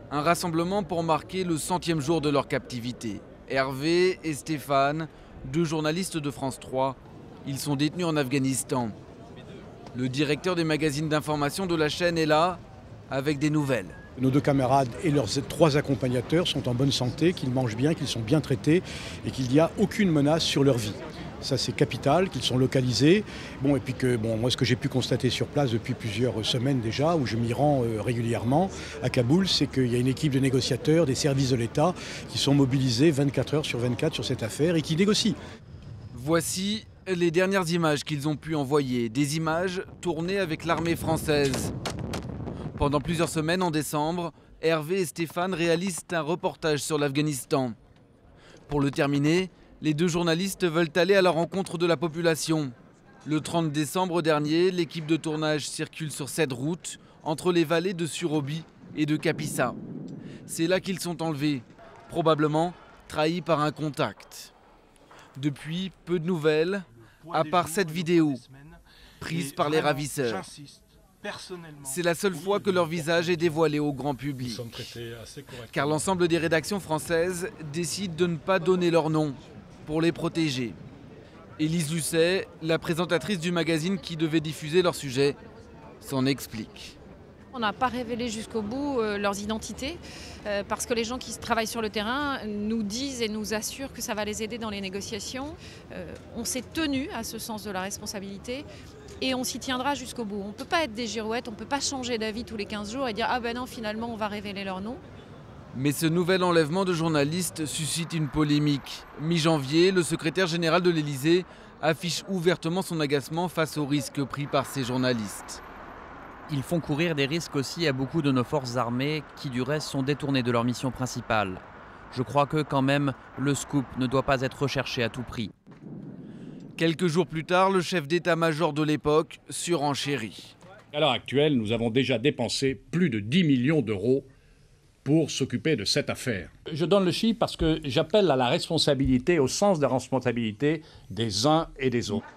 Un rassemblement pour marquer le 100e jour de leur captivité. Hervé et Stéphane, deux journalistes de France 3, ils sont détenus en Afghanistan. Le directeur des magazines d'information de la chaîne est là, avec des nouvelles. Nos deux camarades et leurs trois accompagnateurs sont en bonne santé, qu'ils mangent bien, qu'ils sont bien traités et qu'il n'y a aucune menace sur leur vie. Ça c'est capital, qu'ils sont localisés. Et puis que moi ce que j'ai pu constater sur place depuis plusieurs semaines déjà, où je m'y rends régulièrement à Kaboul, c'est qu'il y a une équipe de négociateurs des services de l'État qui sont mobilisés 24 heures sur 24 sur cette affaire et qui négocient. Voici les dernières images qu'ils ont pu envoyer, des images tournées avec l'armée française. Pendant plusieurs semaines en décembre, Hervé et Stéphane réalisent un reportage sur l'Afghanistan. Pour le terminer, les deux journalistes veulent aller à la rencontre de la population. Le 30 décembre dernier, l'équipe de tournage circule sur cette route entre les vallées de Surobi et de Kapisa. C'est là qu'ils sont enlevés, probablement trahis par un contact. Depuis, peu de nouvelles, à part cette vidéo, prise par les ravisseurs. C'est la seule fois que leur visage est dévoilé au grand public. Car l'ensemble des rédactions françaises décident de ne pas donner leur nom pour les protéger. Élise Lucet, la présentatrice du magazine qui devait diffuser leur sujet, s'en explique. On n'a pas révélé jusqu'au bout leurs identités parce que les gens qui travaillent sur le terrain nous disent et nous assurent que ça va les aider dans les négociations. On s'est tenu à ce sens de la responsabilité et on s'y tiendra jusqu'au bout. On ne peut pas être des girouettes, on ne peut pas changer d'avis tous les 15 jours et dire « Ah ben non, finalement, on va révéler leur nom ». Mais ce nouvel enlèvement de journalistes suscite une polémique. Mi-janvier, le secrétaire général de l'Élysée affiche ouvertement son agacement face aux risques pris par ces journalistes. Ils font courir des risques aussi à beaucoup de nos forces armées qui du reste sont détournées de leur mission principale. Je crois que quand même le scoop ne doit pas être recherché à tout prix. Quelques jours plus tard, le chef d'état-major de l'époque surenchérit. À l'heure actuelle, nous avons déjà dépensé plus de 10 millions d'euros pour s'occuper de cette affaire. Je donne le chiffre parce que j'appelle à la responsabilité, au sens de la responsabilité des uns et des autres.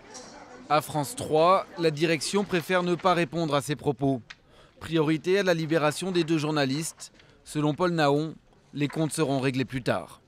À France 3, la direction préfère ne pas répondre à ces propos. Priorité à la libération des deux journalistes. Selon Paul Nahon, les comptes seront réglés plus tard.